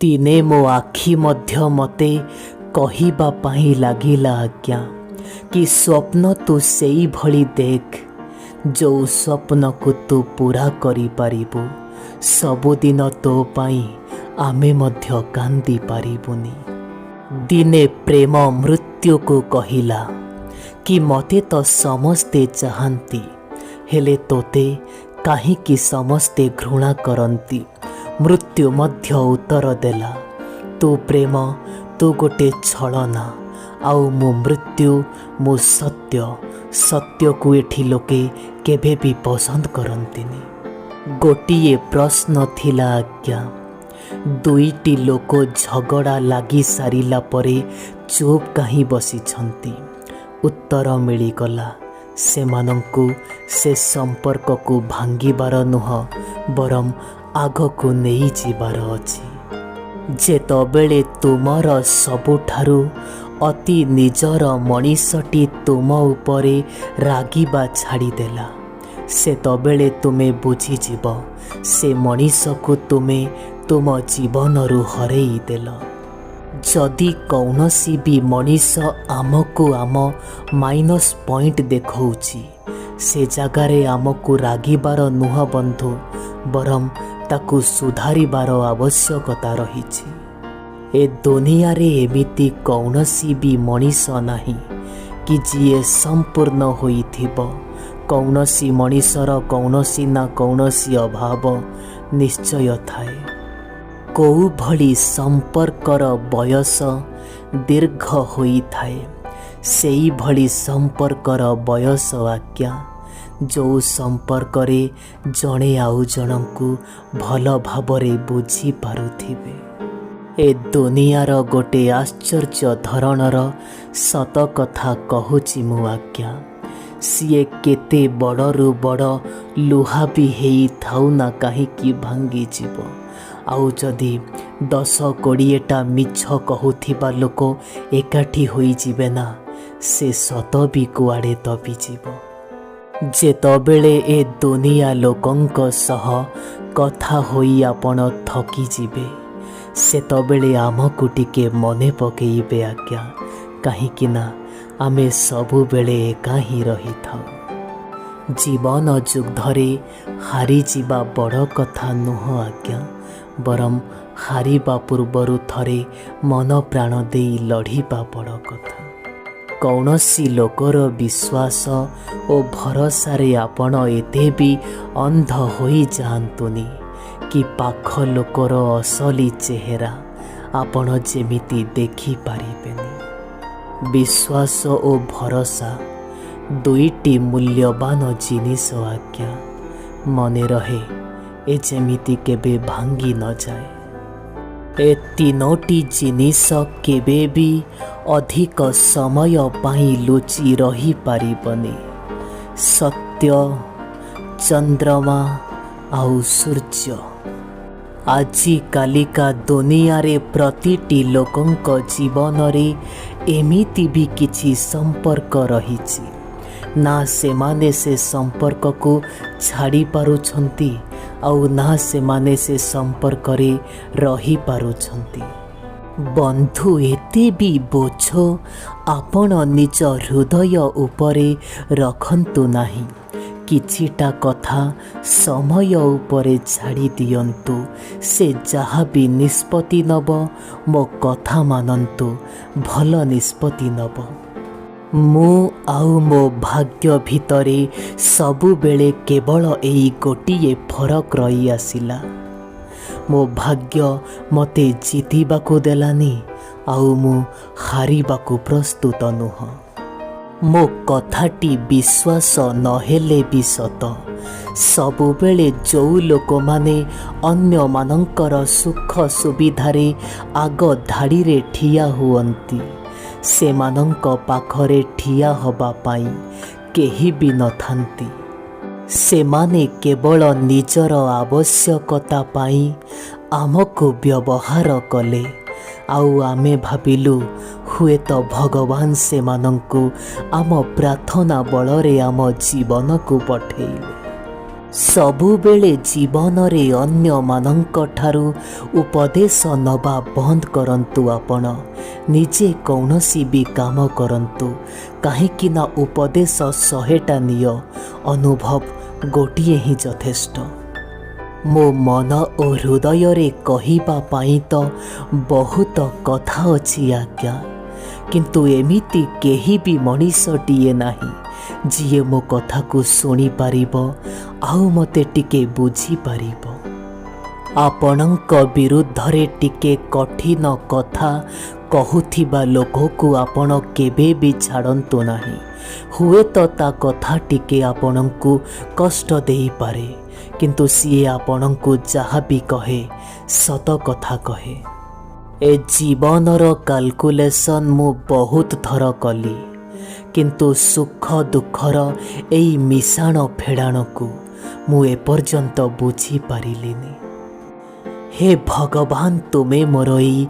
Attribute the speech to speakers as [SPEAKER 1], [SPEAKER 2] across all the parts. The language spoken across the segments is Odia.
[SPEAKER 1] दिने मो आखि मध्य मते कहिबा पाई लागिला आज्ञा कि स्वप्न तू सेई भली देख जो स्वप्न को तू पूरा करि पारिबु। सबुदिन तो पाई आमे मध्य कांदी पारिबुनी। दिने प्रेम मृत्यु को कहिला कि मते तो समस्ते चाहंती हेले तोते काहीकि समस्ते घृणा करंती। मृत्यु मध्य उत्तर देला तू प्रेम तू गोटे छलना आउ मो मृत्यु मो सत्य। सत्य को एठी लोके केबे भी पसंद करंतिनी। गोटिए प्रश्न थिला आज्ञा दुईटी लोक झगड़ा लागी सारिला परे चुप कहीं बसिछंती। उत्तर मिलिगला सेमानंकु से संपर्क को भांगिबार नुह बरम आगको नहीं जीवार अछि। जेतबेले तुमर सबुठारु अति निजर मनीषटी तुम उपरे रागिबा छाड़ीदेला सेतबेले तुमे बुझीजीव से मनीष को तुमे तुम जीवनरु हरेई देल। जदि कौनसी भी मनीष आमको आम माइनस पॉइंट देखौछि से जगारे आमको रागिबार नुह बंधु बरम ताकू सुधारिबार आवश्यकता रहिछि। ए दुनिया रे एमिति कौनसी भी मनीष नाही कि जीए संपूर्ण होइथिबो। कौनसी मनीषर कौनसी ना कौनसी अभाव निश्चय थाए। कोउ भली संपर्कर बयस दीर्घ होइथाए सेई भली संपर्कर बयस आज्ञा जो संपर्क रे जणे आउ जनकु भल भावरे बुझी पारुथिबे। ए दुनियार गोटे आश्चर्य धरणर सत कथा कहूची मु आज्ञा सीए केते बड़रू बड़ लुहा भी हेई थाउ ना काहीकि भांगी जीव। आउ जदि 10-20टा मिछ कहूथिबा लोक एकाठी होई जिबे ना से सत भी कुआड़े दबी जीव। जेतबेले ए दुनिया लोकंक सह कथा होई आपण थकी जिबे सेतबेले आमकु टिके मने पकेइबे आज्ञा काहीकि ना आमे सबु बेले एका ही रही थाउ। जीवन जुग्धरे हारी जीवा बड़ कथा नुह आज्ञा बरम हारिबा पूर्वरु थरे मन प्राण देई लढ़िबा बड़ कथा। कौनसी लोकर विश्वास ओ भरोसारे आपण एते भी अंध होई जांतुनी कि पाख लोकर असली चेहरा आपण जेमिति देखि पारिबेनी। विश्वास ओ भरोसा दुईटी मूल्यवान जिनिस आज्ञा मने रहे ए जेमिति केबे भांगी न जाए। ए तीनोटी जिनिस केबे भी अधिक समय पाई लुचि रही पारिबनी। सत्य चंद्रमा आउ सूर्य। आजी कालिका दुनिया रे प्रतिटी लोकंक जीवन रे एमिति भी किछि संपर्क रहिछि ना सेमाने से संपर्क को छाड़ी पारुछंती आउ ना सेमाने से संपर्क रे रही पारुछंती। बंधु एते भी बोझ आपण निज हृदय उपरे रखंतु नाही। किछिटा कथा समय उपरे छाड़ी दियंतु से जहा भी निष्पत्ति नब मो कथा मानंतु भल निष्पत्ति नब। मु आउ मो भाग्य भितरे सबु बेले केवल एई गोटिए फरक रही आसिला। मो भाग्य मते जीतिबाको देलानी आउ मु हारिबाको प्रस्तुत नुह। मो कथाटी विश्वास नहेले भी सत सबु बेले जो लोक माने अन्य मानंकर सुख सुविधारे आग धाड़ी रे ठिया हुअंती सेमानंक पाखरे ठिया हबा पाई केही भी न थांती। सेमाने केवल निजर आवश्यकता पाई आमको व्यवहार कले आउ आमे भाबिलु हुए तो भगवान सेमानंकु आम प्रार्थना बलरे आम जीवन को पठेइले। ସବୁବେଳେ ଜୀବନରେ ଅନ୍ୟମାନଙ୍କ ଠାରୁ ଉପଦେଶ ନେବା ବନ୍ଦ କରନ୍ତୁ। ଆପଣ ନିଜେ କୌଣସି ବି କାମ କରନ୍ତୁ, କାହିଁକି ନା ଉପଦେଶ 100ଟା ନିଅ, ଅନୁଭବ ଗୋଟିଏ ହିଁ ଯଥେଷ୍ଟ। ମୋ ମନ ଓ ହୃଦୟରେ କହିବା ପାଇଁ ତ ବହୁତ କଥା ଅଛି ଆଜ୍ଞା, କିନ୍ତୁ ଏମିତି କେହି ବି ମଣିଷଟିଏ ନାହିଁ ଯିଏ ମୋ କଥାକୁ ଶୁଣିପାରିବ ଆଉ ମୋତେ ଟିକେ ବୁଝିପାରିବ। ଆପଣଙ୍କ ବିରୁଦ୍ଧରେ ଟିକେ କଠିନ କଥା କହୁଥିବା ଲୋକକୁ ଆପଣ କେବେ ବି ଛାଡ଼ନ୍ତୁ ନାହିଁ। ହୁଏତ ତା କଥା ଟିକେ ଆପଣଙ୍କୁ କଷ୍ଟ ଦେଇପାରେ, କିନ୍ତୁ ସିଏ ଆପଣଙ୍କୁ ଯାହା ବି କହେ ସତ କଥା କହେ। ଏ ଜୀବନର କାଲକୁଲେସନ୍ ମୁଁ ବହୁତ ଥର କଲି, କିନ୍ତୁ ସୁଖ ଦୁଃଖର ଏଇ ମିଶାଣ ଫେଡ଼ାଣକୁ ମୁଁ ଏପର୍ଯ୍ୟନ୍ତ ବୁଝିପାରିଲିନି। ହେ ଭଗବାନ, ତୁମେ ମୋର ଏଇ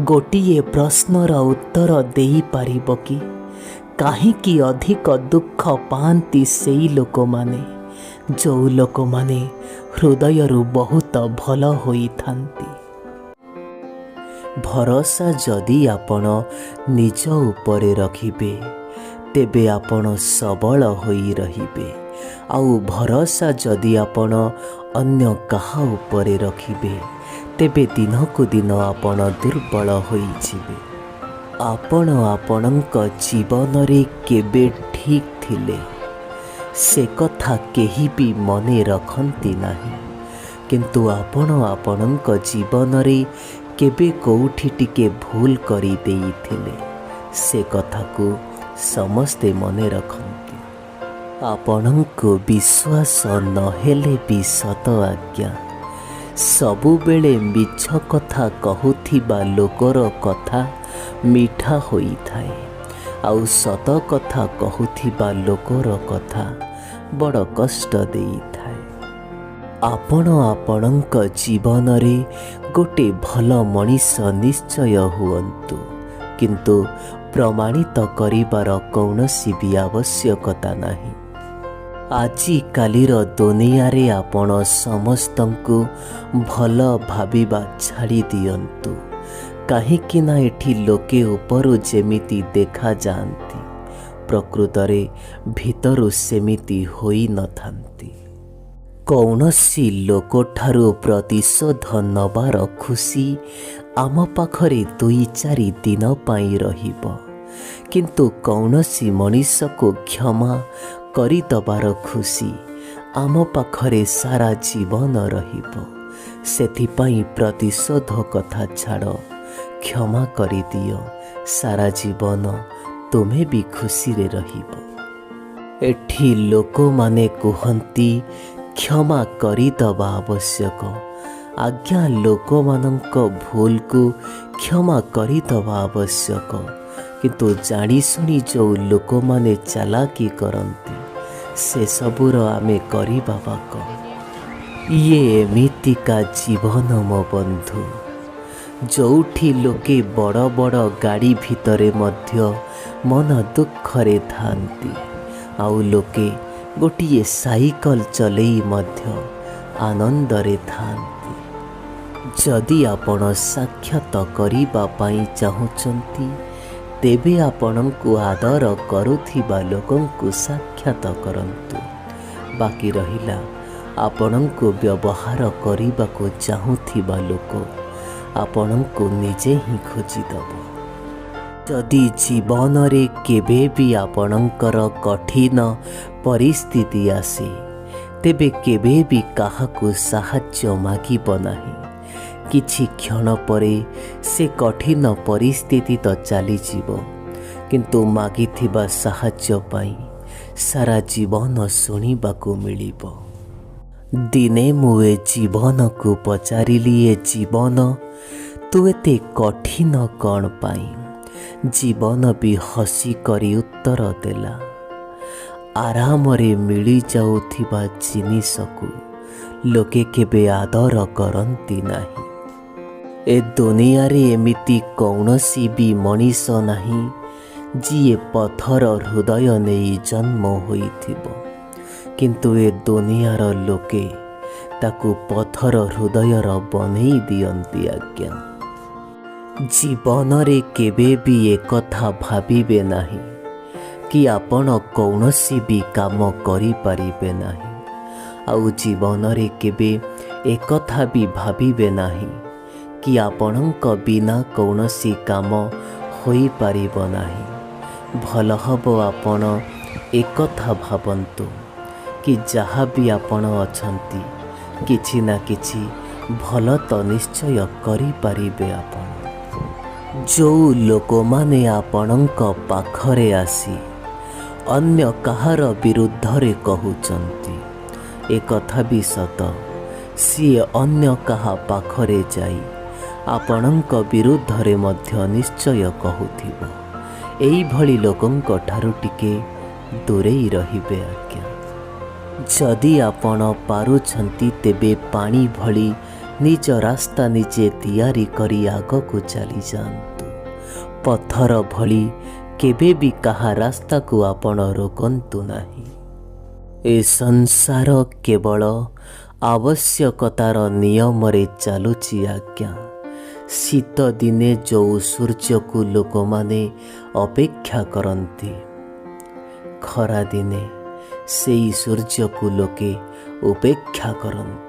[SPEAKER 1] ଗୋଟିଏ ପ୍ରଶ୍ନର ଉତ୍ତର ଦେଇପାରିବ କି? କାହିଁକି ଅଧିକ ଦୁଃଖ ପାଆନ୍ତି ସେଇ ଲୋକମାନେ ଯେଉଁ ଲୋକମାନେ ହୃଦୟରୁ ବହୁତ ଭଲ ହୋଇଥାନ୍ତି? ଭରସା ଯଦି ଆପଣ ନିଜ ଉପରେ ରଖିବେ ତେବେ ଆପଣ ସବଳ ହୋଇ ରହିବେ, ଆଉ ଭରସା ଯଦି ଆପଣ ଅନ୍ୟ କାହା ଉପରେ ରଖିବେ ତେବେ ଦିନକୁ ଦିନ ଆପଣ ଦୁର୍ବଳ ହୋଇଯିବେ। ଆପଣ ଆପଣଙ୍କ ଜୀବନରେ କେବେ ଠିକ୍ ଥିଲେ ସେ କଥା କେହି ବି ମନେ ରଖନ୍ତି ନାହିଁ, କିନ୍ତୁ ଆପଣ ଆପଣଙ୍କ ଜୀବନରେ କେବେ କେଉଁଠି ଟିକେ ଭୁଲ କରିଦେଇଥିଲେ ସେ କଥାକୁ ସମସ୍ତେ ମନେ ରଖନ୍ତି। ଆପଣଙ୍କୁ ବିଶ୍ୱାସ ନହେଲେ ବି ସତ ଆଜ୍ଞା, ସବୁବେଳେ ମିଛ କଥା କହୁଥିବା ଲୋକର କଥା ମିଠା ହୋଇଥାଏ, ଆଉ ସତ କଥା କହୁଥିବା ଲୋକର କଥା ବଡ଼ କଷ୍ଟ ଦେଇଥାଏ। ଆପଣ ଆପଣଙ୍କ ଜୀବନରେ ଗୋଟେ ଭଲ ମଣିଷ ନିଶ୍ଚୟ ହୁଅନ୍ତୁ, କିନ୍ତୁ ପ୍ରମାଣିତ କରିବାର କୌଣସି ବି ଆବଶ୍ୟକତା ନାହିଁ। ଆଜିକାଲିର ଦୁନିଆରେ ଆପଣ ସମସ୍ତଙ୍କୁ ଭଲ ଭାବିବା ଛାଡ଼ି ଦିଅନ୍ତୁ, କାହିଁକି ନା ଏଠି ଲୋକେ ଉପରୁ ଯେମିତି ଦେଖାଯାଆନ୍ତି ପ୍ରକୃତରେ ଭିତରୁ ସେମିତି ହୋଇନଥାନ୍ତି। କୌଣସି ଲୋକଠାରୁ ପ୍ରତିଶୋଧ ନେବାର ଖୁସି ଆମ ପାଖରେ 2-4 ଦିନ ପାଇଁ ରହିବ, କିନ୍ତୁ କୌଣସି ମଣିଷକୁ କ୍ଷମା କରିଦେବାର ଖୁସି ଆମ ପାଖରେ ସାରା ଜୀବନ ରହିବ। ସେଥିପାଇଁ ପ୍ରତିଶୋଧ କଥା ଛାଡ଼, କ୍ଷମା କରିଦିଅ, ସାରା ଜୀବନ ତୁମେ ବି ଖୁସିରେ ରହିବ। ଏଠି ଲୋକମାନେ କୁହନ୍ତି କ୍ଷମା କରିଦେବା ଆବଶ୍ୟକ। ଆଜ୍ଞା, ଲୋକମାନଙ୍କ ଭୁଲକୁ କ୍ଷମା କରିଦେବା ଆବଶ୍ୟକ, କିନ୍ତୁ ଜାଣିଶୁଣି ଯେଉଁ ଲୋକମାନେ ଚାଲାକି କରନ୍ତି ସେସବୁର ଆମେ କରିବା ବାକ। ଇଏ ଏମିତିକା ଜୀବନ ମୋ ବନ୍ଧୁ, ଯେଉଁଠି ଲୋକେ ବଡ଼ ବଡ଼ ଗାଡ଼ି ଭିତରେ ମଧ୍ୟ ମନ ଦୁଃଖରେ ଥାଆନ୍ତି, ଆଉ ଲୋକେ ଗୋଟିଏ ସାଇକେଲ ଚଲେଇ ମଧ୍ୟ ଆନନ୍ଦରେ ଥାଆନ୍ତି। ଯଦି ଆପଣ ସାକ୍ଷାତ କରିବା ପାଇଁ ଚାହୁଁଛନ୍ତି ତେବେ ଆପଣଙ୍କୁ ଆଦର କରୁଥିବା ଲୋକଙ୍କୁ ସାକ୍ଷାତ କରନ୍ତୁ। ବାକି ରହିଲା ଆପଣଙ୍କୁ ବ୍ୟବହାର କରିବାକୁ ଚାହୁଁଥିବା ଲୋକ ଆପଣଙ୍କୁ ନିଜେ ହିଁ ଖୋଜିଦେବ। ଯଦି ଜୀବନରେ କେବେ ବି ଆପଣଙ୍କର କଠିନ ପରିସ୍ଥିତି ଆସେ ତେବେ କେବେ ବି କାହାକୁ ସାହାଯ୍ୟ ମାଗିବ ନାହିଁ। କିଛି କ୍ଷଣ ପରେ ସେ କଠିନ ପରିସ୍ଥିତି ତ ଚାଲିଯିବ, କିନ୍ତୁ ମାଗିଥିବା ସାହାଯ୍ୟ ପାଇଁ ସାରା ଜୀବନ ଶୁଣିବାକୁ ମିଳିବ। ଦିନେ ମୁଁ ଏ ଜୀବନକୁ ପଚାରିଲି, ଏ ଜୀବନ ତୁ ଏତେ କଠିନ କ'ଣ ପାଇଁ? ଜୀବନ ବି ହସି କରି ଉତ୍ତର ଦେଲା, ଆରାମରେ ମିଳିଯାଉଥିବା ଜିନିଷକୁ ଲୋକେ କେବେ ଆଦର କରନ୍ତି ନାହିଁ। ଏ ଦୁନିଆରେ ଏମିତି କୌଣସି ବି ମଣିଷ ନାହିଁ ଯିଏ ପଥର ହୃଦୟ ନେଇ ଜନ୍ମ ହୋଇଥିବ। କିନ୍ତୁ ଏ ଦୁନିଆର ଲୋକେ ତାକୁ ପଥର ହୃଦୟର ବନେଇ ଦିଅନ୍ତି ଆଜ୍ଞା। ଜୀବନରେ କେବେ ବି ଏକଥା ଭାବିବେ ନାହିଁ କି ଆପଣ କୌଣସି ବି କାମ କରିପାରିବେ ନାହିଁ। ଆଉ ଜୀବନରେ କେବେ ଏକଥା ବି ଭାବିବେ ନାହିଁ କି ଆପଣଙ୍କ ବିନା କୌଣସି କାମ ହୋଇପାରିବ ନାହିଁ। ଭଲ ହେବ ଆପଣ ଏକଥା ଭାବନ୍ତୁ କି ଯାହା ବି ଆପଣ ଅଛନ୍ତି କିଛି ନା କିଛି ଭଲ ତ ନିଶ୍ଚୟ କରିପାରିବେ ଆପଣ। ଯେଉଁ ଲୋକମାନେ ଆପଣଙ୍କ ପାଖରେ ଆସି ଅନ୍ୟ କାହାର ବିରୁଦ୍ଧରେ କହୁଛନ୍ତି, ଏକଥା ବି ସତ, ସିଏ ଅନ୍ୟ କାହା ପାଖରେ ଯାଇ ଆପଣଙ୍କ ବିରୁଦ୍ଧରେ ମଧ୍ୟ ନିଶ୍ଚୟ କହୁଥିବ। ଏଇଭଳି ଲୋକଙ୍କ ଠାରୁ ଟିକେ ଦୂରେଇ ରହିବେ ଆଜ୍ଞା। ଯଦି ଆପଣ ପାରୁଛନ୍ତି ତେବେ ପାଣି ଭଳି ନିଜ ରାସ୍ତା ନିଜେ ତିଆରି କରି ଆଗକୁ ଚାଲିଯାଆନ୍ତୁ। ପଥର ଭଳି କେବେ ବି କାହା ରାସ୍ତାକୁ ଆପଣ ରୋକନ୍ତୁ ନାହିଁ। ଏ ସଂସାର କେବଳ ଆବଶ୍ୟକତାର ନିୟମରେ ଚାଲୁଛି ଆଜ୍ଞା। ଶୀତ ଦିନେ ଯେଉଁ ସୂର୍ଯ୍ୟକୁ ଲୋକମାନେ ଅପେକ୍ଷା କରନ୍ତି, ଖରାଦିନେ ସେଇ ସୂର୍ଯ୍ୟକୁ ଲୋକେ ଉପେକ୍ଷା କରନ୍ତି।